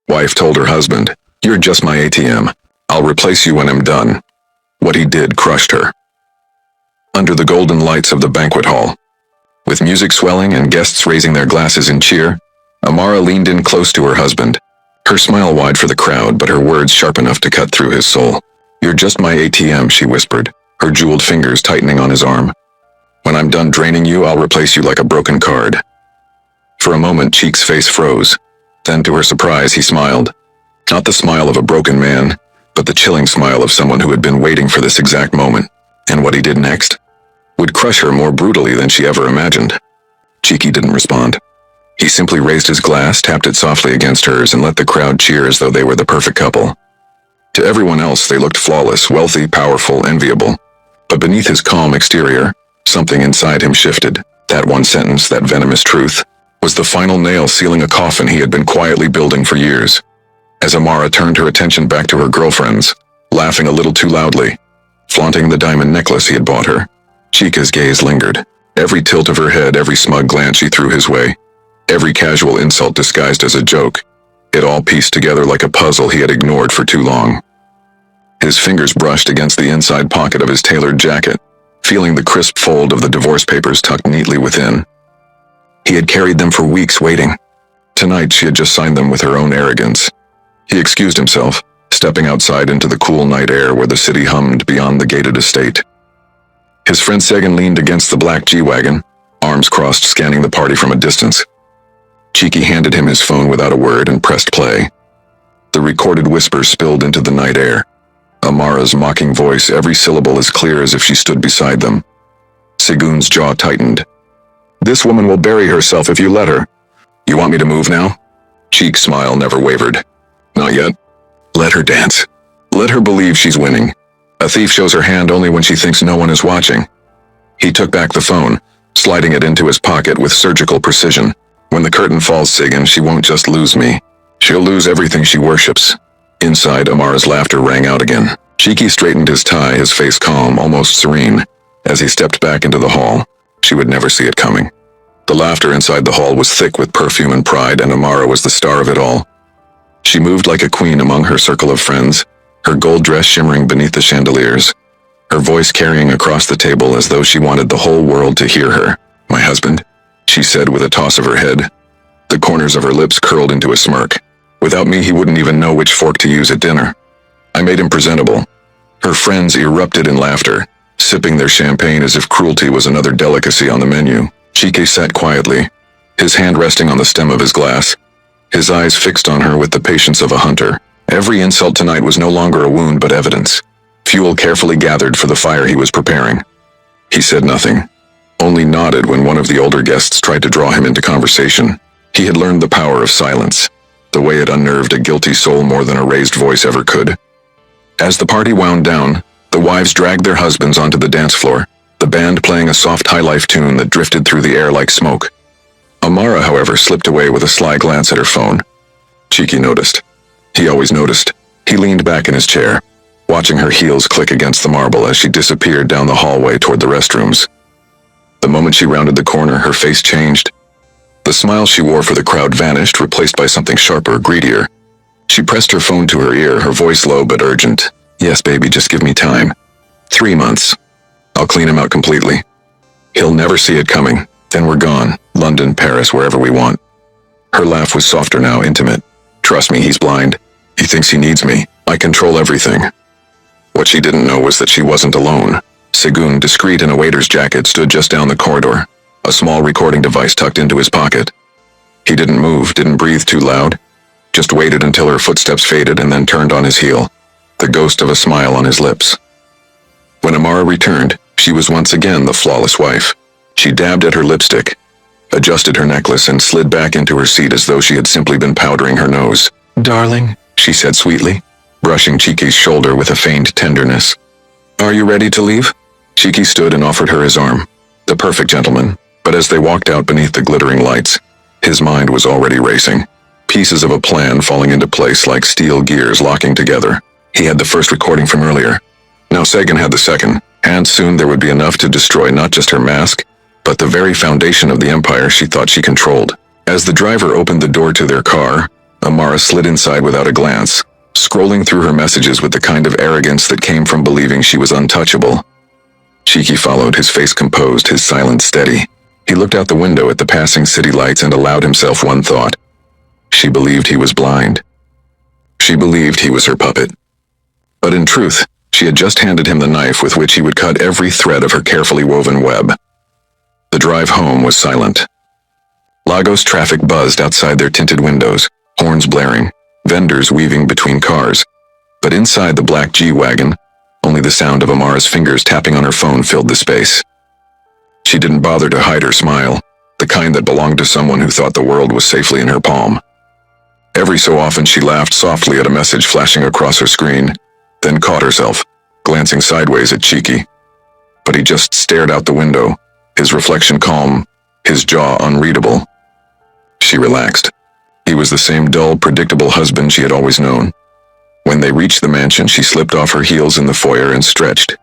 Wife told her husband, "You're just my ATM. I'll replace you when I'm done." What he did crushed her. Under the golden lights of the banquet hall, with music swelling and guests raising their glasses in cheer, Amara leaned in close to her husband, her smile wide for the crowd but her words sharp enough to cut through his soul. "You're just my ATM," she whispered, her jeweled fingers tightening on his arm. "When I'm done draining you, I'll replace you like a broken card." For a moment, Cheek's face froze. Then, to her surprise, he smiled. Not the smile of a broken man, but the chilling smile of someone who had been waiting for this exact moment. And what he did next would crush her more brutally than she ever imagined. Cheeky didn't respond. He simply raised his glass, tapped it softly against hers, and let the crowd cheer as though they were the perfect couple. To everyone else, they looked flawless, wealthy, powerful, enviable. But beneath his calm exterior, something inside him shifted. That one sentence, that venomous truth, was the final nail sealing a coffin he had been quietly building for years. As Amara turned her attention back to her girlfriends, laughing a little too loudly, flaunting the diamond necklace he had bought her, Chica's gaze lingered. Every tilt of her head, every smug glance she threw his way, every casual insult disguised as a joke, it all pieced together like a puzzle he had ignored for too long. His fingers brushed against the inside pocket of his tailored jacket, feeling the crisp fold of the divorce papers tucked neatly within. He had carried them for weeks waiting. Tonight she had just signed them with her own arrogance. He excused himself, stepping outside into the cool night air where the city hummed beyond the gated estate. His friend Sagan leaned against the black G-Wagon, arms crossed, scanning the party from a distance. Cheeky handed him his phone without a word and pressed play. The recorded whisper spilled into the night air. Amara's mocking voice, every syllable as clear as if she stood beside them. Segun's jaw tightened. "This woman will bury herself if you let her. You want me to move now?" Cheek's smile never wavered. "Not yet. Let her dance. Let her believe she's winning. A thief shows her hand only when she thinks no one is watching." He took back the phone, sliding it into his pocket with surgical precision. "When the curtain falls, Sagan, she won't just lose me. She'll lose everything she worships." Inside, Amara's laughter rang out again. Cheeky straightened his tie, his face calm, almost serene. As he stepped back into the hall, she would never see it coming. The laughter inside the hall was thick with perfume and pride, and Amara was the star of it all. She moved like a queen among her circle of friends, her gold dress shimmering beneath the chandeliers, her voice carrying across the table as though she wanted the whole world to hear her. "My husband," she said with a toss of her head. The corners of her lips curled into a smirk. "Without me, he wouldn't even know which fork to use at dinner. I made him presentable." Her friends erupted in laughter, sipping their champagne as if cruelty was another delicacy on the menu. Chike sat quietly, his hand resting on the stem of his glass, his eyes fixed on her with the patience of a hunter. Every insult tonight was no longer a wound but evidence, fuel carefully gathered for the fire he was preparing. He said nothing, only nodded when one of the older guests tried to draw him into conversation. He had learned the power of silence, the way it unnerved a guilty soul more than a raised voice ever could. As the party wound down, the wives dragged their husbands onto the dance floor, the band playing a soft high-life tune that drifted through the air like smoke. Amara, however, slipped away with a sly glance at her phone. Cheeky noticed. He always noticed. He leaned back in his chair, watching her heels click against the marble as she disappeared down the hallway toward the restrooms. The moment she rounded the corner, her face changed. The smile she wore for the crowd vanished, replaced by something sharper, greedier. She pressed her phone to her ear, her voice low but urgent. "Yes, baby, just give me time. 3 months. I'll clean him out completely. He'll never see it coming. Then we're gone. London, Paris, wherever we want." Her laugh was softer now, intimate. "Trust me, he's blind. He thinks he needs me. I control everything." What she didn't know was that she wasn't alone. Segun, discreet in a waiter's jacket, stood just down the corridor, a small recording device tucked into his pocket. He didn't move, didn't breathe too loud, just waited until her footsteps faded and then turned on his heel, the ghost of a smile on his lips. When Amara returned, she was once again the flawless wife. She dabbed at her lipstick, adjusted her necklace, and slid back into her seat as though she had simply been powdering her nose. "Darling," she said sweetly, brushing Chiki's shoulder with a feigned tenderness. "Are you ready to leave?" Chiki stood and offered her his arm. The perfect gentleman, but as they walked out beneath the glittering lights, his mind was already racing. Pieces of a plan falling into place like steel gears locking together. He had the first recording from earlier. Now Sagan had the second, and soon there would be enough to destroy not just her mask, but the very foundation of the empire she thought she controlled. As the driver opened the door to their car, Amara slid inside without a glance, scrolling through her messages with the kind of arrogance that came from believing she was untouchable. Cheeky followed, his face composed, his silence steady. He looked out the window at the passing city lights and allowed himself one thought. She believed he was blind. She believed he was her puppet. But in truth, she had just handed him the knife with which he would cut every thread of her carefully woven web. The drive home was silent. Lagos traffic buzzed outside their tinted windows, horns blaring, vendors weaving between cars. But inside the black G-Wagon, only the sound of Amara's fingers tapping on her phone filled the space. She didn't bother to hide her smile, the kind that belonged to someone who thought the world was safely in her palm. Every so often she laughed softly at a message flashing across her screen, then caught herself, glancing sideways at Cheeky. But he just stared out the window, his reflection calm, his jaw unreadable. She relaxed. He was the same dull, predictable husband she had always known. When they reached the mansion, she slipped off her heels in the foyer and stretched.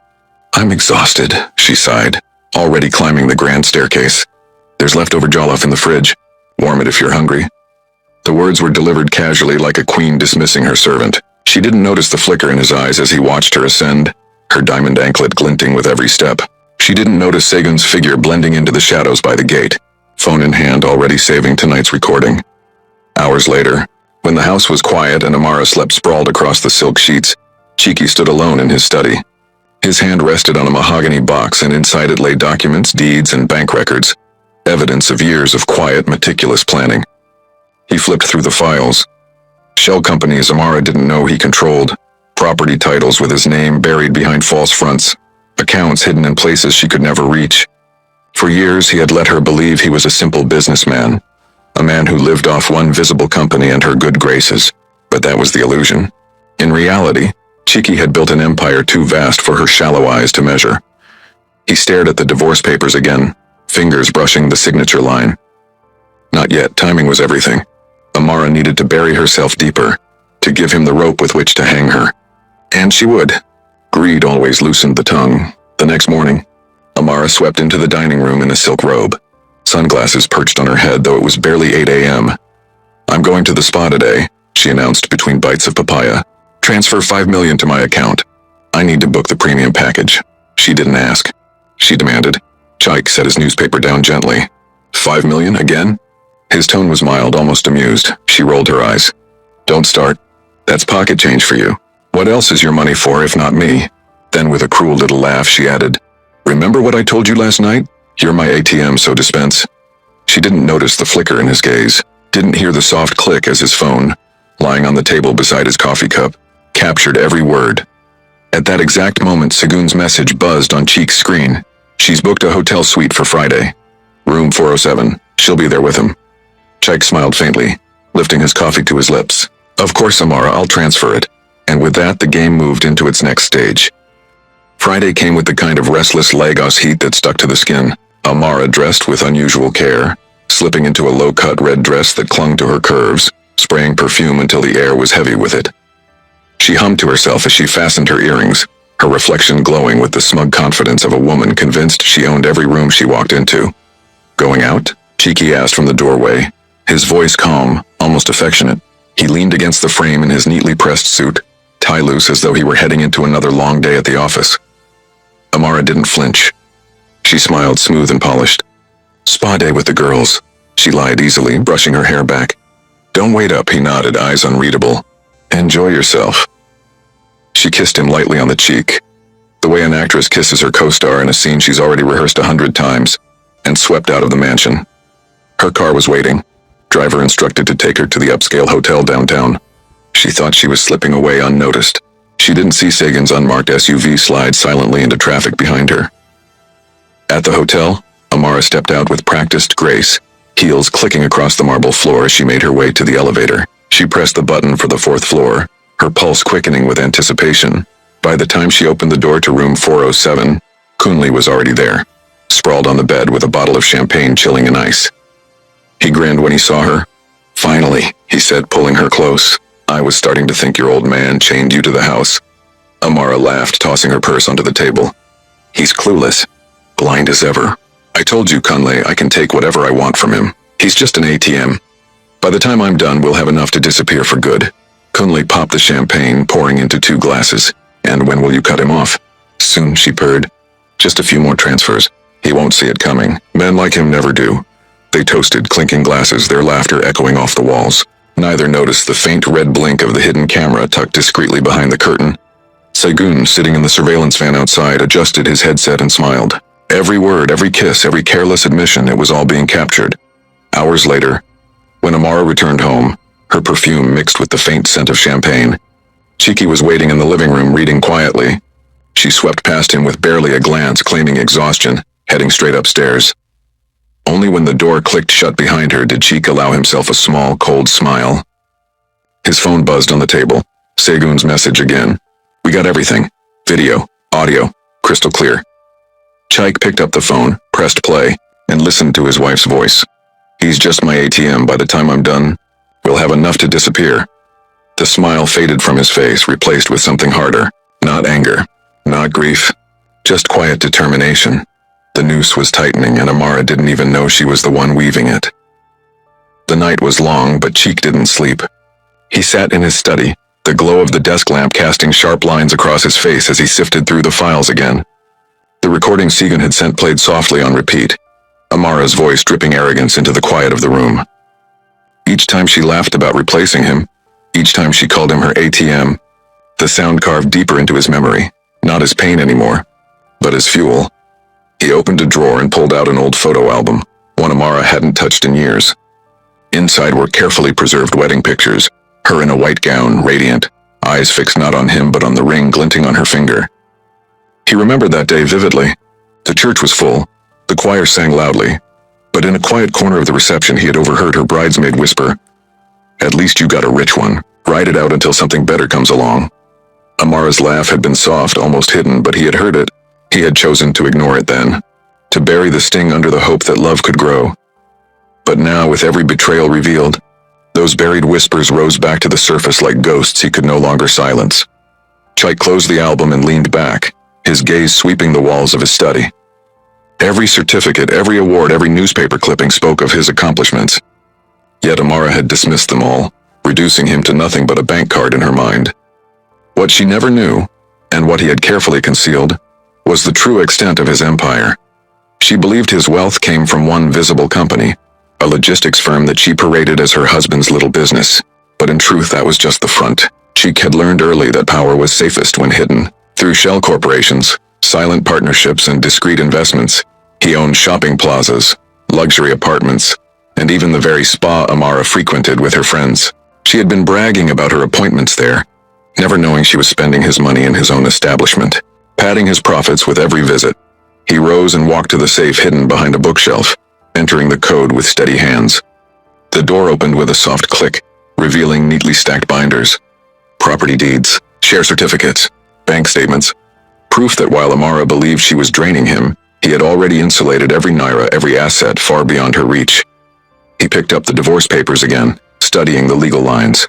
"I'm exhausted," she sighed, already climbing the grand staircase. "There's leftover jollof in the fridge. Warm it if you're hungry." The words were delivered casually, like a queen dismissing her servant. She didn't notice the flicker in his eyes as he watched her ascend, her diamond anklet glinting with every step. She didn't notice Segun's figure blending into the shadows by the gate, phone in hand, already saving tonight's recording. Hours later, when the house was quiet and Amara slept sprawled across the silk sheets, Cheeky stood alone in his study. His hand rested on a mahogany box, and inside it lay documents, deeds, and bank records, evidence of years of quiet, meticulous planning. He flipped through the files. Shell companies Amara didn't know he controlled, property titles with his name buried behind false fronts, accounts hidden in places she could never reach. For years he had let her believe he was a simple businessman, a man who lived off one visible company and her good graces, but that was the illusion. In reality, Cheeky had built an empire too vast for her shallow eyes to measure. He stared at the divorce papers again, fingers brushing the signature line. Not yet, timing was everything. Amara needed to bury herself deeper, to give him the rope with which to hang her. And she would. Greed always loosened the tongue. The next morning, Amara swept into the dining room in a silk robe, sunglasses perched on her head, though it was barely 8 a.m. "I'm going to the spa today," she announced between bites of papaya. "Transfer $5 million to my account. I need to book the premium package." She didn't ask. She demanded. Chike set his newspaper down gently. "$5 million again?" His tone was mild, almost amused. She rolled her eyes. "Don't start. That's pocket change for you. What else is your money for if not me?" Then with a cruel little laugh she added, "Remember what I told you last night? You're my ATM, so dispense." She didn't notice the flicker in his gaze, didn't hear the soft click as his phone, lying on the table beside his coffee cup, captured every word. At that exact moment, Segun's message buzzed on Cheek's screen. "She's booked a hotel suite for Friday. Room 407. She'll be there with him." Chike smiled faintly, lifting his coffee to his lips. "Of course, Amara, I'll transfer it." And with that, the game moved into its next stage. Friday came with the kind of restless Lagos heat that stuck to the skin. Amara dressed with unusual care, slipping into a low-cut red dress that clung to her curves, spraying perfume until the air was heavy with it. She hummed to herself as she fastened her earrings, her reflection glowing with the smug confidence of a woman convinced she owned every room she walked into. "Going out?" Cheeky asked from the doorway, his voice calm, almost affectionate. He leaned against the frame in his neatly pressed suit, tie loose as though he were heading into another long day at the office. Amara didn't flinch. She smiled, smooth and polished. "Spa day with the girls," she lied easily, brushing her hair back. "Don't wait up," he nodded, eyes unreadable. "Enjoy yourself." She kissed him lightly on the cheek, the way an actress kisses her co-star in a scene she's already rehearsed 100 times, and swept out of the mansion. Her car was waiting, driver instructed to take her to the upscale hotel downtown. She thought she was slipping away unnoticed. She didn't see Segun's unmarked SUV slide silently into traffic behind her. At the hotel, Amara stepped out with practiced grace, heels clicking across the marble floor as she made her way to the elevator. She pressed the button for the 4th floor, her pulse quickening with anticipation. By the time she opened the door to room 407, Kunli was already there, sprawled on the bed with a bottle of champagne chilling in ice. He grinned when he saw her. "Finally," he said, pulling her close. "I was starting to think your old man chained you to the house." Amara laughed, tossing her purse onto the table. "He's clueless. Blind as ever. I told you, Kunle, I can take whatever I want from him. He's just an ATM. By the time I'm done, we'll have enough to disappear for good. Kunli popped the champagne, pouring into 2 glasses. And when will you cut him off? Soon, she purred. Just a few more transfers. He won't see it coming. Men like him never do. They toasted, clinking glasses, their laughter echoing off the walls. Neither noticed the faint red blink of the hidden camera tucked discreetly behind the curtain. Segun, sitting in the surveillance van outside, adjusted his headset and smiled. Every word, every kiss, every careless admission, it was all being captured. Hours later, when Amara returned home, her perfume mixed with the faint scent of champagne, Chiki was waiting in the living room reading quietly. She swept past him with barely a glance, claiming exhaustion, heading straight upstairs. Only when the door clicked shut behind her did Chik allow himself a small, cold smile. His phone buzzed on the table. Segun's message again. We got everything. Video, audio, crystal clear. Chik picked up the phone, pressed play, and listened to his wife's voice. He's just my ATM. By the time I'm done, we'll have enough to disappear. The smile faded from his face, replaced with something harder. Not anger, not grief, just quiet determination. The noose was tightening, and Amara didn't even know she was the one weaving it. The night was long, but Chik didn't sleep. He sat in his study, the glow of the desk lamp casting sharp lines across his face as he sifted through the files again. The recording Segun had sent played softly on repeat, Amara's voice dripping arrogance into the quiet of the room. Each time she laughed about replacing him, each time she called him her ATM, the sound carved deeper into his memory, not as pain anymore, but as fuel. He opened a drawer and pulled out an old photo album, one Amara hadn't touched in years. Inside were carefully preserved wedding pictures, her in a white gown, radiant, eyes fixed not on him but on the ring glinting on her finger. He remembered that day vividly. The church was full, the choir sang loudly, but in a quiet corner of the reception he had overheard her bridesmaid whisper, "At least you got a rich one. Ride it out until something better comes along." Amara's laugh had been soft, almost hidden, but he had heard it. He had chosen to ignore it then, to bury the sting under the hope that love could grow. But now, with every betrayal revealed, those buried whispers rose back to the surface like ghosts he could no longer silence. Chik closed the album and leaned back, his gaze sweeping the walls of his study. Every certificate, every award, every newspaper clipping spoke of his accomplishments. Yet Amara had dismissed them all, reducing him to nothing but a bank card in her mind. What she never knew, and what he had carefully concealed, was the true extent of his empire. She believed his wealth came from one visible company, a logistics firm that she paraded as her husband's little business. But in truth, that was just the front. Chik had learned early that power was safest when hidden. Through shell corporations, silent partnerships, and discreet investments, he owned shopping plazas, luxury apartments, and even the very spa Amara frequented with her friends. She had been bragging about her appointments there, never knowing she was spending his money in his own establishment, padding his profits with every visit. He rose and walked to the safe hidden behind a bookshelf, entering the code with steady hands. The door opened with a soft click, revealing neatly stacked binders, property deeds, share certificates, bank statements, proof that while Amara believed she was draining him, he had already insulated every naira, every asset far beyond her reach. He picked up the divorce papers again, studying the legal lines.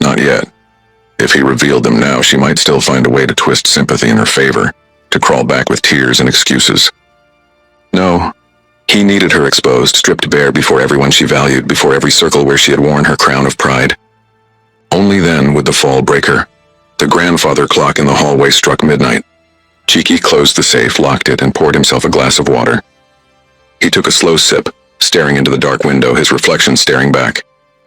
Not yet. If he revealed them now, she might still find a way to twist sympathy in her favor, to crawl back with tears and excuses. No, he needed her exposed, stripped bare before everyone she valued, before every circle where she had worn her crown of pride. Only then would the fall break her. The grandfather clock in the hallway struck midnight. Chiki closed the safe, locked it, and poured himself a glass of water. He took a slow sip, staring into the dark window, his reflection staring back.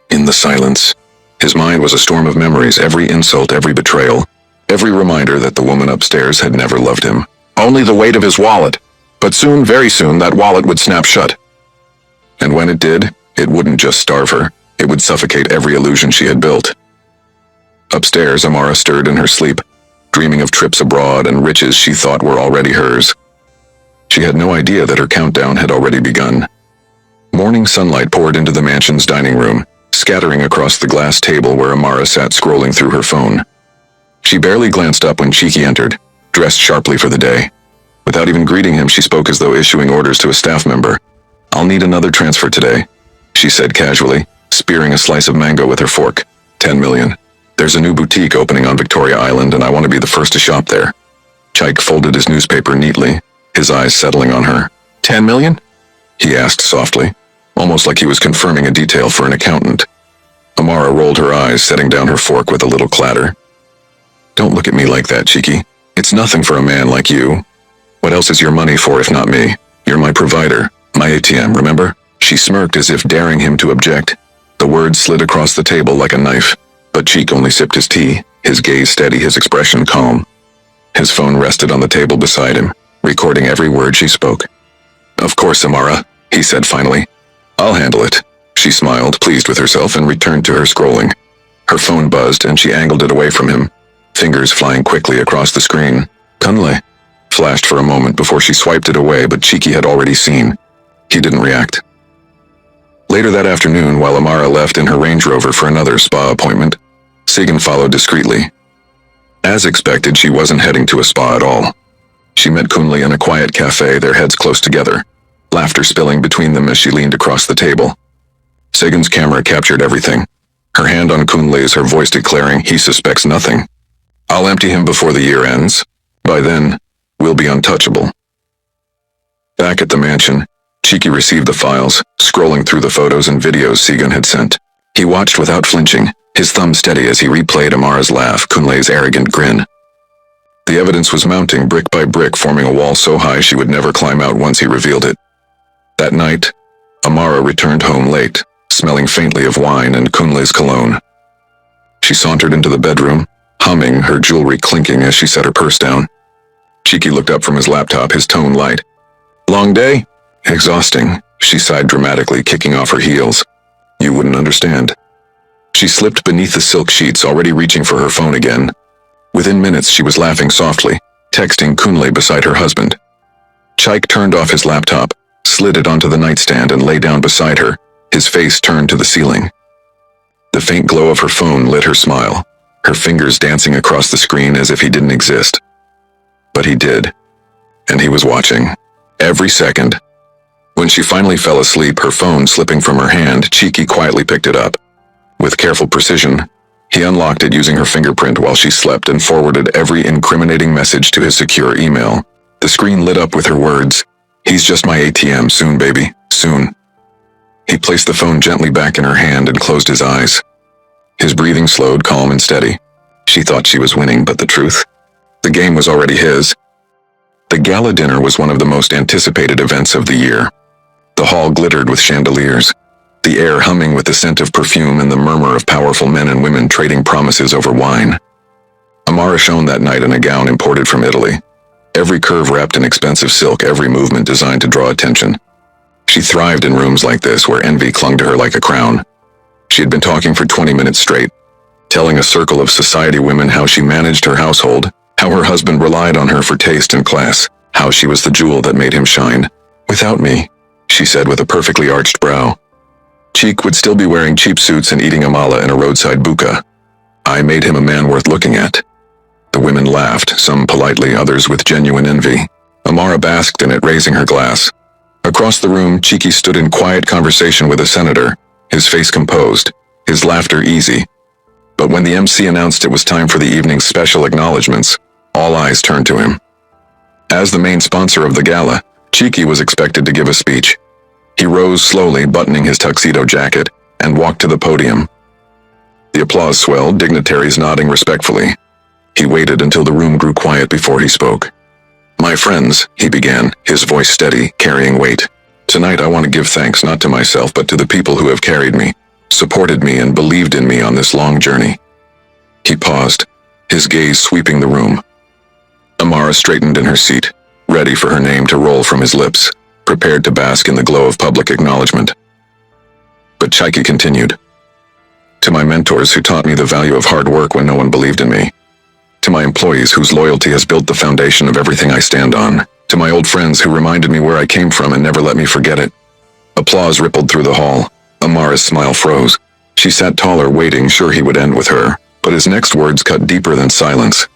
In the silence, his mind was a storm of memories, every insult, every betrayal, every reminder that the woman upstairs had never loved him. Only the weight of his wallet. But soon, very soon, that wallet would snap shut. And when it did, it wouldn't just starve her, it would suffocate every illusion she had built. Upstairs, Amara stirred in her sleep, dreaming of trips abroad and riches she thought were already hers. She had no idea that her countdown had already begun. Morning sunlight poured into the mansion's dining room, scattering across the glass table where Amara sat scrolling through her phone. She barely glanced up when Chiki entered, dressed sharply for the day. Without even greeting him, she spoke as though issuing orders to a staff member. "I'll need another transfer today," she said casually, spearing a slice of mango with her fork. 10 million. There's a new boutique opening on Victoria Island and I want to be the first to shop there. Chik folded his newspaper neatly, his eyes settling on her. 10 million? He asked softly. almost like he was confirming a detail for an accountant. Amara rolled her eyes, setting down her fork with a little clatter. Don't look at me like that, cheeky. It's nothing for a man like you. What else is your money for if not me? You're my provider, my ATM, remember? She smirked as if daring him to object. The words slid across the table like a knife, but Cheek only sipped his tea, his gaze steady, his expression calm. His phone rested on the table beside him, recording every word she spoke. Of course, Amara, he said finally. I'll handle it. She smiled, pleased with herself, and returned to her scrolling. Her phone buzzed, and she angled it away from him, fingers flying quickly across the screen. Kunle flashed for a moment before she swiped it away, but Cheeky had already seen. He didn't react. Later that afternoon, while Amara left in her Range Rover for another spa appointment, Segan followed discreetly. As expected, she wasn't heading to a spa at all. She met Kunle in a quiet cafe, their heads close together, laughter spilling between them as she leaned across the table. Segan's camera captured everything. Her hand on Kunle's, her voice declaring he suspects nothing. I'll empty him before the year ends. By then, we'll be untouchable. Back at the mansion, Cheeky received the files, scrolling through the photos and videos Segan had sent. He watched without flinching, his thumb steady as he replayed Amara's laugh, Kunle's arrogant grin. The evidence was mounting brick by brick, forming a wall so high she would never climb out once he revealed it. That night, Amara returned home late, smelling faintly of wine and Kunle's cologne. She sauntered into the bedroom, humming, her jewelry clinking as she set her purse down. Cheeky looked up from his laptop, his tone light. Long day? Exhausting, she sighed dramatically, kicking off her heels. You wouldn't understand. She slipped beneath the silk sheets, already reaching for her phone again. Within minutes, she was laughing softly, texting Kunle beside her husband. Chaik turned off his laptop, slid it onto the nightstand and lay down beside her, his face turned to the ceiling. The faint glow of her phone lit her smile, her fingers dancing across the screen as if he didn't exist. But he did, and he was watching, every second. When she finally fell asleep, her phone slipping from her hand, Cheeky quietly picked it up. With careful precision, he unlocked it using her fingerprint while she slept and forwarded every incriminating message to his secure email. The screen lit up with her words, "He's just my ATM, soon baby, soon." He placed the phone gently back in her hand and closed his eyes. His breathing slowed, calm and steady. She thought she was winning, but the truth? The game was already his. The gala dinner was one of the most anticipated events of the year. The hall glittered with chandeliers, the air humming with the scent of perfume and the murmur of powerful men and women trading promises over wine. Amara shone that night in a gown imported from Italy, every curve wrapped in expensive silk, every movement designed to draw attention. She thrived in rooms like this where envy clung to her like a crown. She had been talking for 20 minutes straight, telling a circle of society women how she managed her household, how her husband relied on her for taste and class, how she was the jewel that made him shine. Without me, she said with a perfectly arched brow. Cheek would still be wearing cheap suits and eating amala in a roadside buka. I made him a man worth looking at. The women laughed, some politely, others with genuine envy. Amara basked in it, raising her glass. Across the room, Cheeky stood in quiet conversation with a senator, his face composed, his laughter easy. But when the MC announced it was time for the evening's special acknowledgments, all eyes turned to him. As the main sponsor of the gala, Cheeky was expected to give a speech. He rose slowly, buttoning his tuxedo jacket, and walked to the podium. The applause swelled, dignitaries nodding respectfully. He waited until the room grew quiet before he spoke. My friends, he began, his voice steady, carrying weight. Tonight I want to give thanks not to myself but to the people who have carried me, supported me and believed in me on this long journey. He paused, his gaze sweeping the room. Amara straightened in her seat, ready for her name to roll from his lips, prepared to bask in the glow of public acknowledgement. But Chaiki continued. To my mentors who taught me the value of hard work when no one believed in me. To my employees whose loyalty has built the foundation of everything I stand on. To my old friends who reminded me where I came from and never let me forget it. Applause rippled through the hall. Amara's smile froze. She sat taller, waiting, sure he would end with her, but his next words cut deeper than silence.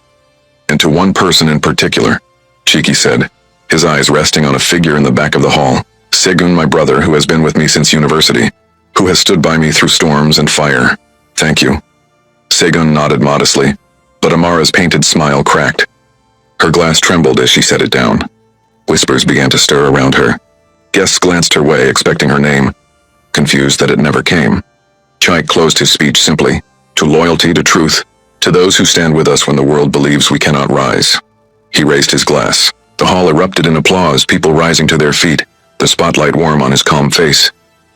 And to one person in particular, Cheeky said, his eyes resting on a figure in the back of the hall. Segun, my brother, who has been with me since university, who has stood by me through storms and fire. Thank you. Segun nodded modestly, but Amara's painted smile cracked. Her glass trembled as she set it down. Whispers began to stir around her. Guests glanced her way, expecting her name, confused that it never came. Chaik closed his speech simply, to loyalty, to truth, to those who stand with us when the world believes we cannot rise. He raised his glass. The hall erupted in applause, people rising to their feet, the spotlight warm on his calm face.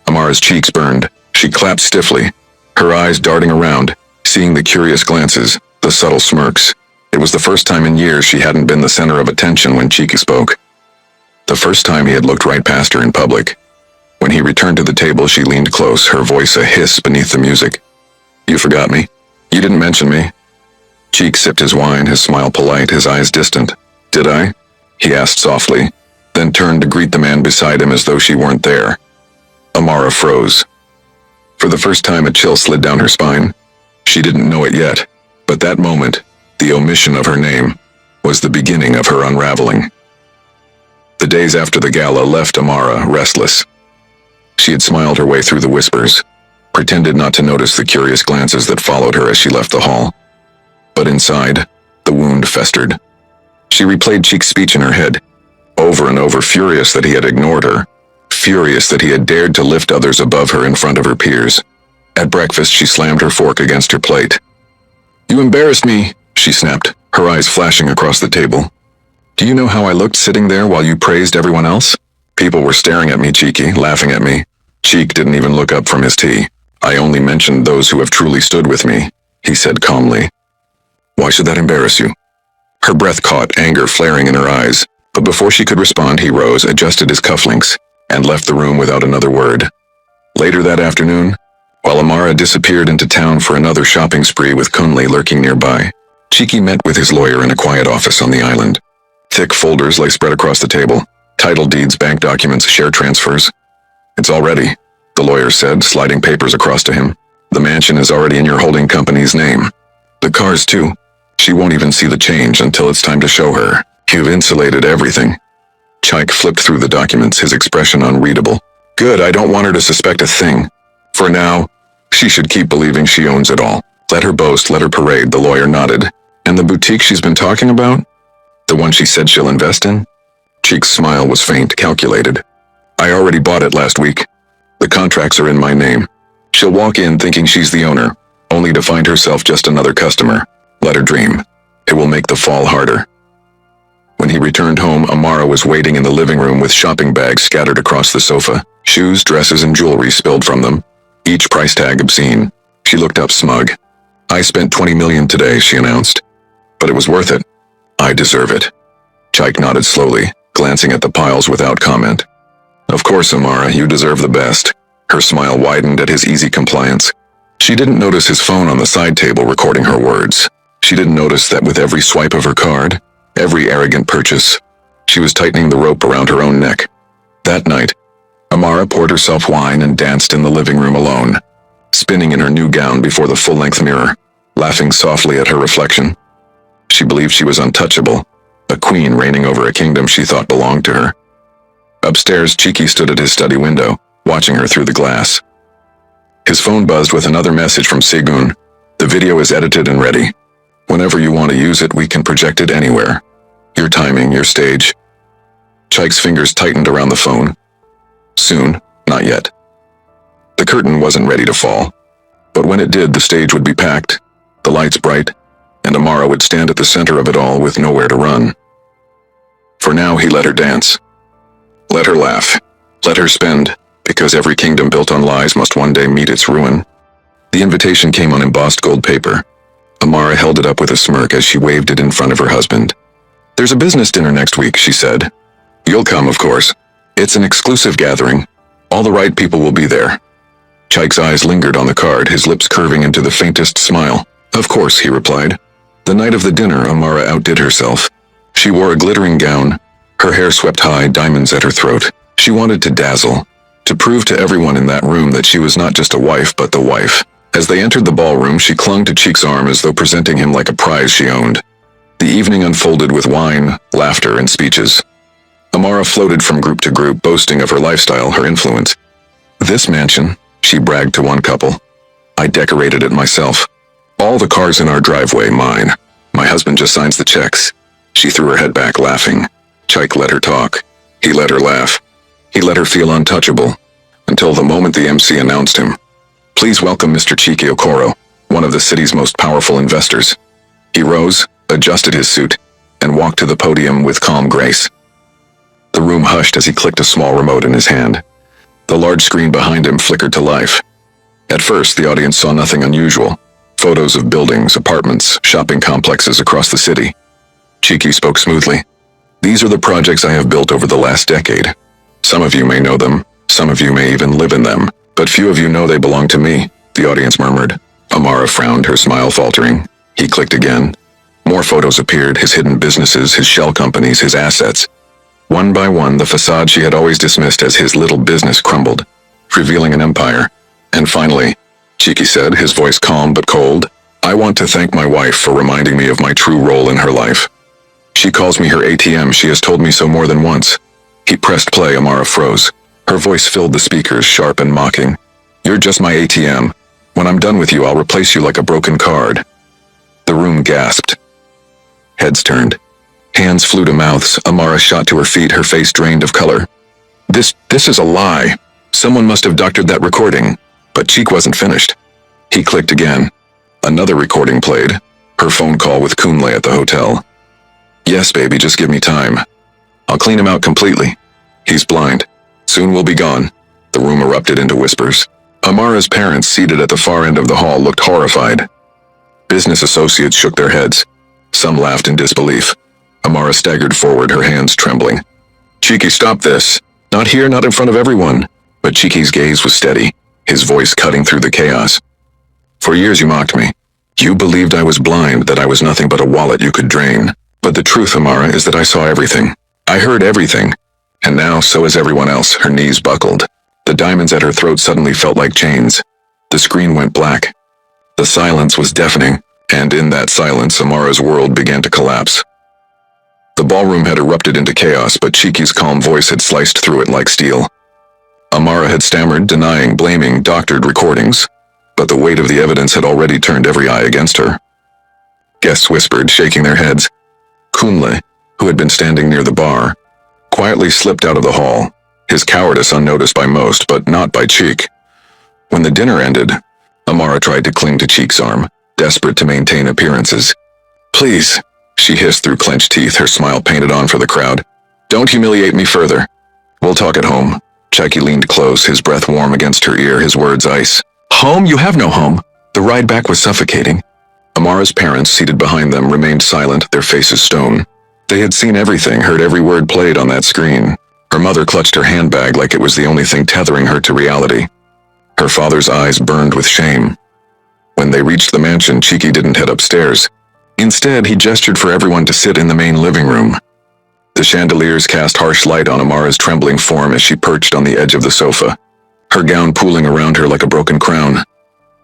Amara's cheeks burned. She clapped stiffly, her eyes darting around, seeing the curious glances, the subtle smirks. It was the first time in years she hadn't been the center of attention when Cheeky spoke. The first time he had looked right past her in public. When he returned to the table, she leaned close, her voice a hiss beneath the music. "You forgot me. You didn't mention me." Cheek sipped his wine, his smile polite, his eyes distant. "Did I?" he asked softly, then turned to greet the man beside him as though she weren't there. Amara froze. For the first time, a chill slid down her spine. She didn't know it yet, but that moment, the omission of her name, was the beginning of her unraveling. The days after the gala left Amara restless. She had smiled her way through the whispers, pretended not to notice the curious glances that followed her as she left the hall. But inside, the wound festered. She replayed Cheek's speech in her head, over and over, furious that he had ignored her, furious that he had dared to lift others above her in front of her peers. At breakfast, she slammed her fork against her plate. "You embarrassed me," she snapped, her eyes flashing across the table. "Do you know how I looked sitting there while you praised everyone else? People were staring at me, Cheeky, laughing at me." Cheek didn't even look up from his tea. "I only mentioned those who have truly stood with me," he said calmly. "Why should that embarrass you?" Her breath caught, anger flaring in her eyes, but before she could respond, he rose, adjusted his cufflinks, and left the room without another word. Later that afternoon, while Amara disappeared into town for another shopping spree with Kunli lurking nearby, Cheeky met with his lawyer in a quiet office on the island. Thick folders lay spread across the table, title deeds, bank documents, share transfers. "It's all ready," the lawyer said, sliding papers across to him. "The mansion is already in your holding company's name. The cars too. She won't even see the change until it's time to show her. You've insulated everything." Chaik flipped through the documents, his expression unreadable. "Good, I don't want her to suspect a thing. For now, she should keep believing she owns it all. Let her boast, let her parade," the lawyer nodded. "And the boutique she's been talking about? The one she said she'll invest in?" Cheek's smile was faint, calculated. "I already bought it last week. The contracts are in my name. She'll walk in thinking she's the owner, only to find herself just another customer. Let her dream. It will make the fall harder." When he returned home, Amara was waiting in the living room with shopping bags scattered across the sofa, shoes, dresses, and jewelry spilled from them, each price tag obscene. She looked up smug. "I spent 20 million today," she announced. "But it was worth it. I deserve it." Chaik nodded slowly, glancing at the piles without comment. "Of course, Amara, you deserve the best." Her smile widened at his easy compliance. She didn't notice his phone on the side table recording her words. She didn't notice that with every swipe of her card, every arrogant purchase, she was tightening the rope around her own neck. That night, Amara poured herself wine and danced in the living room alone, spinning in her new gown before the full-length mirror, laughing softly at her reflection. She believed she was untouchable, a queen reigning over a kingdom she thought belonged to her. Upstairs, Cheeky stood at his study window, watching her through the glass. His phone buzzed with another message from Segun. "The video is edited and ready. Whenever you want to use it, we can project it anywhere. Your timing, your stage." Chaik's fingers tightened around the phone. Soon, not yet. The curtain wasn't ready to fall, but when it did, the stage would be packed, the lights bright, and Amara would stand at the center of it all with nowhere to run. For now, he let her dance. Let her laugh. Let her spend, because every kingdom built on lies must one day meet its ruin. The invitation came on embossed gold paper. Amara held it up with a smirk as she waved it in front of her husband. "There's a business dinner next week," she said. "You'll come, of course. It's an exclusive gathering. All the right people will be there." Chaik's eyes lingered on the card, his lips curving into the faintest smile. "Of course," he replied. The night of the dinner, Amara outdid herself. She wore a glittering gown, her hair swept high, diamonds at her throat. She wanted to dazzle, to prove to everyone in that room that she was not just a wife but the wife. As they entered the ballroom, she clung to Cheek's arm as though presenting him like a prize she owned. The evening unfolded with wine, laughter, and speeches. Amara floated from group to group, boasting of her lifestyle, her influence. "This mansion," she bragged to one couple, "I decorated it myself. All the cars in our driveway, mine. My husband just signs the checks." She threw her head back, laughing. Chaik let her talk. He let her laugh. He let her feel untouchable. until the moment the MC announced him. Please welcome Mr. Chiki Okoro, one of the city's most powerful investors. He rose, adjusted his suit, and walked to the podium with calm grace. The room hushed as he clicked a small remote in his hand. The large screen behind him flickered to life. At first, the audience saw nothing unusual. Photos of buildings, apartments, shopping complexes across the city. Chiki spoke smoothly. These are the projects I have built over the last decade. Some of you may know them, some of you may even live in them, but few of you know they belong to me, the audience murmured. Amara frowned, her smile faltering. He clicked again. More photos appeared, his hidden businesses, his shell companies, his assets. One by one, the facade she had always dismissed as his little business crumbled, revealing an empire. And finally, Chiki said, his voice calm but cold, I want to thank my wife for reminding me of my true role in her life. She calls me her ATM, she has told me so more than once. He pressed play, Amara froze. Her voice filled the speakers, sharp and mocking. You're just my ATM. When I'm done with you, I'll replace you like a broken card. The room gasped. Heads turned. Hands flew to mouths. Amara shot to her feet, her face drained of color. This is a lie. Someone must have doctored that recording. But Cheek wasn't finished. He clicked again. Another recording played. Her phone call with Kunle at the hotel. Yes, baby, just give me time. I'll clean him out completely. He's blind. Soon we'll be gone. The room erupted into whispers. Amara's parents, seated at the far end of the hall, looked horrified. Business associates shook their heads. Some laughed in disbelief. Amara staggered forward, her hands trembling. Chiki, stop this. Not here, not in front of everyone. But Chiki's gaze was steady, his voice cutting through the chaos. For years you mocked me. You believed I was blind, that I was nothing but a wallet you could drain. But the truth, Amara, is that I saw everything. I heard everything. And now, so is everyone else. Her knees buckled. The diamonds at her throat suddenly felt like chains. The screen went black. The silence was deafening, and in that silence, Amara's world began to collapse. The ballroom had erupted into chaos, but Chiki's calm voice had sliced through it like steel. Amara had stammered, denying, blaming, doctored recordings, but the weight of the evidence had already turned every eye against her. Guests whispered, shaking their heads. Kunle, who had been standing near the bar, quietly slipped out of the hall, his cowardice unnoticed by most, but not by Cheek. When the dinner ended, Amara tried to cling to Cheek's arm, desperate to maintain appearances. Please, she hissed through clenched teeth, her smile painted on for the crowd. Don't humiliate me further. We'll talk at home. Chiki leaned close, his breath warm against her ear, his words ice. Home? You have no home. The ride back was suffocating. Amara's parents, seated behind them, remained silent, their faces stone. They had seen everything, heard every word played on that screen. Her mother clutched her handbag like it was the only thing tethering her to reality. Her father's eyes burned with shame. When they reached the mansion, Chiki didn't head upstairs. Instead, he gestured for everyone to sit in the main living room. The chandeliers cast harsh light on Amara's trembling form as she perched on the edge of the sofa, her gown pooling around her like a broken crown.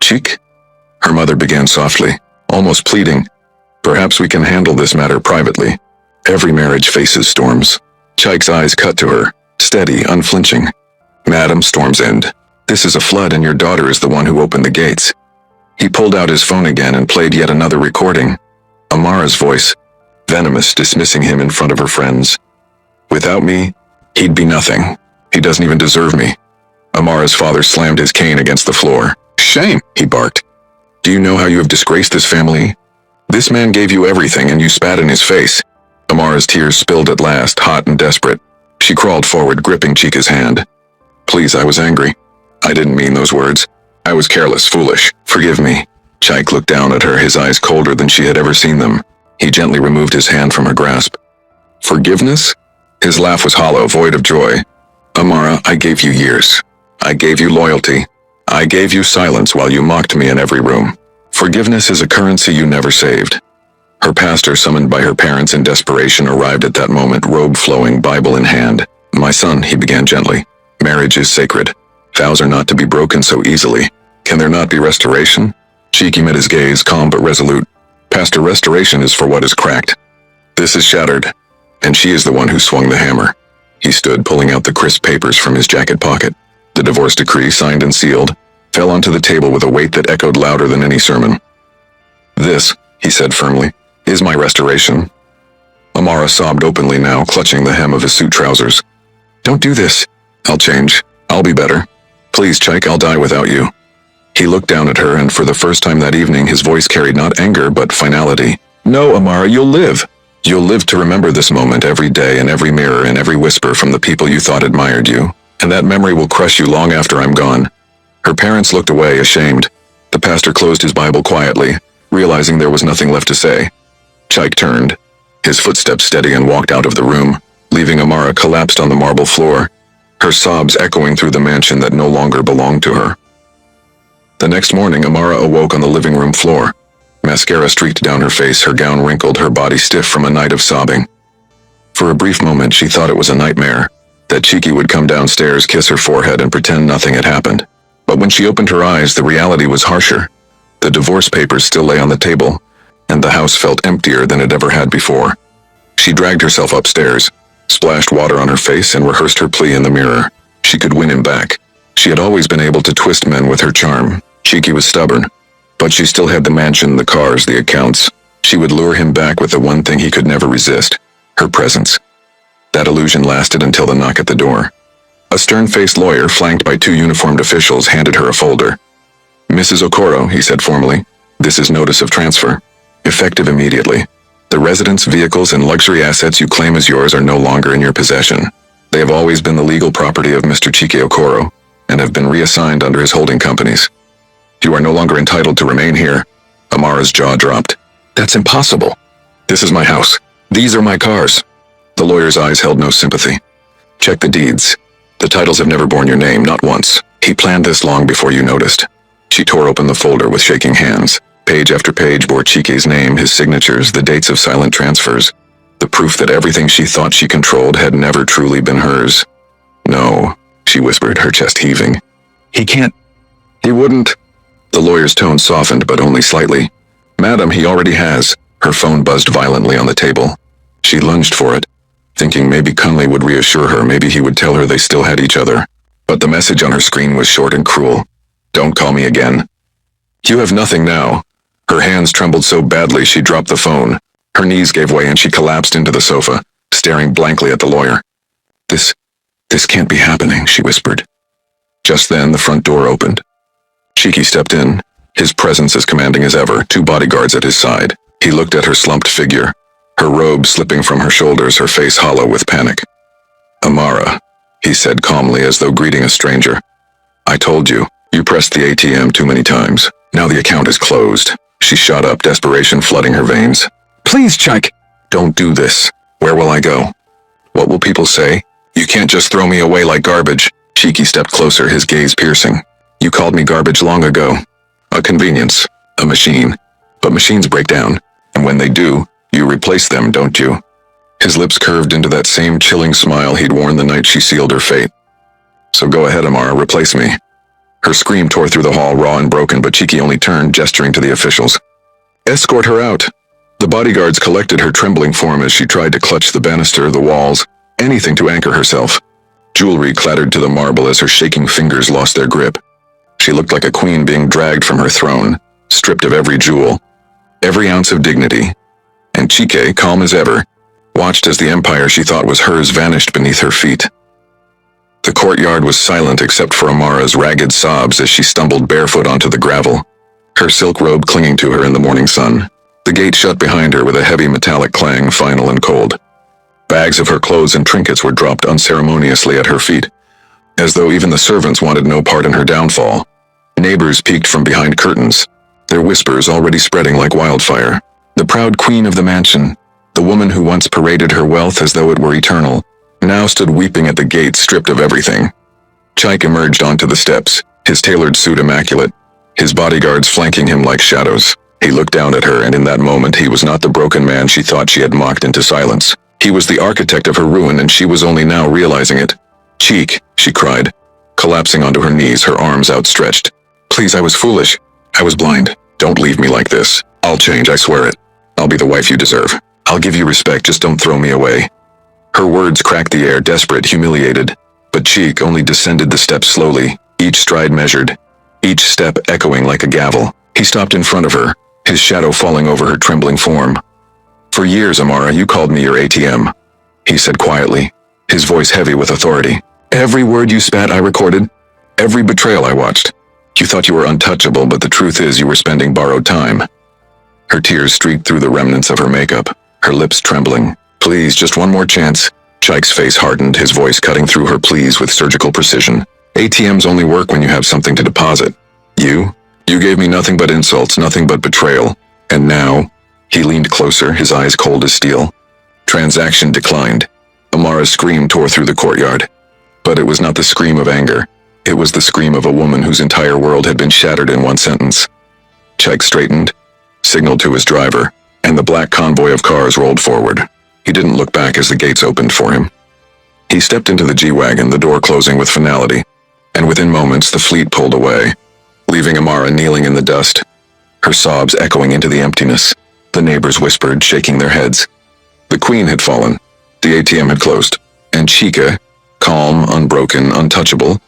Cheek? Her mother began softly, almost pleading. Perhaps we can handle this matter privately. Every marriage faces storms. Chike's eyes cut to her, steady, unflinching. Madam, storms end. This is a flood and your daughter is the one who opened the gates. He pulled out his phone again and played yet another recording. Amara's voice, venomous, dismissing him in front of her friends. Without me, he'd be nothing. He doesn't even deserve me. Amara's father slammed his cane against the floor. Shame, he barked. Do you know how you have disgraced this family? This man gave you everything and you spat in his face. Amara's tears spilled at last, hot and desperate. She crawled forward, gripping Chika's hand. Please, I was angry. I didn't mean those words. I was careless, foolish. Forgive me. Chike looked down at her, his eyes colder than she had ever seen them. He gently removed his hand from her grasp. Forgiveness? His laugh was hollow, void of joy. Amara, I gave you years. I gave you loyalty. I gave you silence while you mocked me in every room. Forgiveness is a currency you never saved. Her pastor, summoned by her parents in desperation, arrived at that moment, robe flowing, Bible in hand. My son, he began gently. Marriage is sacred. Vows are not to be broken so easily. Can there not be restoration? Chiki met his gaze, calm but resolute. Pastor, restoration is for what is cracked. This is shattered, and she is the one who swung the hammer. He stood, pulling out the crisp papers from his jacket pocket. The divorce decree, signed and sealed, fell onto the table with a weight that echoed louder than any sermon. This, he said firmly, is my restoration. Amara sobbed openly now, clutching the hem of his suit trousers. Don't do this. I'll change. I'll be better. Please, Chike, I'll die without you. He looked down at her, and for the first time that evening his voice carried not anger but finality. No, Amara, you'll live. You'll live to remember this moment every day, in every mirror, and every whisper from the people you thought admired you. And that memory will crush you long after I'm gone. Her parents looked away, ashamed. The pastor closed his Bible quietly, realizing there was nothing left to say. Chike turned, his footsteps steady, and walked out of the room, leaving Amara collapsed on the marble floor, her sobs echoing through the mansion that no longer belonged to her. The next morning, Amara awoke on the living room floor. Mascara streaked down her face, her gown wrinkled, her body stiff from a night of sobbing. For a brief moment she thought it was a nightmare, that Cheeky would come downstairs, kiss her forehead, and pretend nothing had happened. But when she opened her eyes, the reality was harsher. The divorce papers still lay on the table, and the house felt emptier than it ever had before. She dragged herself upstairs, splashed water on her face, and rehearsed her plea in the mirror. She could win him back. She had always been able to twist men with her charm. Cheeky was stubborn, but she still had the mansion, the cars, the accounts. She would lure him back with the one thing he could never resist, her presence. That illusion lasted until the knock at the door. A stern-faced lawyer, flanked by two uniformed officials, handed her a folder. Mrs. Okoro, he said formally, this is notice of transfer. Effective immediately. The residence, vehicles, and luxury assets you claim as yours are no longer in your possession. They have always been the legal property of Mr. Chike Okoro, and have been reassigned under his holding companies. You are no longer entitled to remain here. Amara's jaw dropped. That's impossible. This is my house. These are my cars. The lawyer's eyes held no sympathy. Check the deeds. The titles have never borne your name, not once. He planned this long before you noticed. She tore open the folder with shaking hands. Page after page bore Chike's name, his signatures, the dates of silent transfers. The proof that everything she thought she controlled had never truly been hers. No, she whispered, her chest heaving. He can't. He wouldn't. The lawyer's tone softened, but only slightly. Madam, he already has. Her phone buzzed violently on the table. She lunged for it, thinking maybe Cunley would reassure her, maybe he would tell her they still had each other. But the message on her screen was short and cruel. Don't call me again. You have nothing now. Her hands trembled so badly she dropped the phone. Her knees gave way and she collapsed into the sofa, staring blankly at the lawyer. This can't be happening, she whispered. Just then, the front door opened. Cheeky stepped in, his presence as commanding as ever, two bodyguards at his side. He looked at her slumped figure, her robe slipping from her shoulders, her face hollow with panic. Amara, he said calmly as though greeting a stranger. I told you, you pressed the ATM too many times. Now the account is closed. She shot up, desperation flooding her veins. Please, Chike. Don't do this. Where will I go? What will people say? You can't just throw me away like garbage. Cheeky stepped closer, his gaze piercing. You called me garbage long ago. A convenience. A machine. But machines break down. And when they do, you replace them, don't you? His lips curved into that same chilling smile he'd worn the night she sealed her fate. So go ahead, Amara, replace me. Her scream tore through the hall, raw and broken, but Cheeky only turned, gesturing to the officials. Escort her out. The bodyguards collected her trembling form as she tried to clutch the banister, the walls, anything to anchor herself. Jewelry clattered to the marble as her shaking fingers lost their grip. She looked like a queen being dragged from her throne, stripped of every jewel, every ounce of dignity. And Chike, calm as ever, watched as the empire she thought was hers vanished beneath her feet. The courtyard was silent except for Amara's ragged sobs as she stumbled barefoot onto the gravel, her silk robe clinging to her in the morning sun. The gate shut behind her with a heavy metallic clang, final and cold. Bags of her clothes and trinkets were dropped unceremoniously at her feet, as though even the servants wanted no part in her downfall. Neighbors peeked from behind curtains, their whispers already spreading like wildfire. The proud queen of the mansion, the woman who once paraded her wealth as though it were eternal, now stood weeping at the gate, stripped of everything. Chike emerged onto the steps, his tailored suit immaculate, his bodyguards flanking him like shadows. He looked down at her, and in that moment he was not the broken man she thought she had mocked into silence. He was the architect of her ruin, and she was only now realizing it. Cheek, she cried, collapsing onto her knees, her arms outstretched. Please, I was foolish. I was blind. Don't leave me like this. I'll change, I swear it. I'll be the wife you deserve. I'll give you respect, just don't throw me away. Her words cracked the air, desperate, humiliated. But Cheek only descended the steps slowly, each stride measured, each step echoing like a gavel. He stopped in front of her, his shadow falling over her trembling form. For years, Amara, you called me your ATM, he said quietly, his voice heavy with authority. Every word you spat I recorded. Every betrayal I watched. You thought you were untouchable, but the truth is you were spending borrowed time. Her tears streaked through the remnants of her makeup, her lips trembling. Please, just one more chance. Chaik's face hardened, his voice cutting through her pleas with surgical precision. ATMs only work when you have something to deposit. You gave me nothing but insults, nothing but betrayal. And now? He leaned closer, his eyes cold as steel. Transaction declined. Amara's scream tore through the courtyard. But it was not the scream of anger. It was the scream of a woman whose entire world had been shattered in one sentence. Chaik straightened, signaled to his driver, and the black convoy of cars rolled forward. He didn't look back as the gates opened for him. He stepped into the G-Wagon, the door closing with finality, and within moments the fleet pulled away, leaving Amara kneeling in the dust, her sobs echoing into the emptiness. The neighbors whispered, shaking their heads. The queen had fallen, the ATM had closed, and Chica, calm, unbroken, untouchable,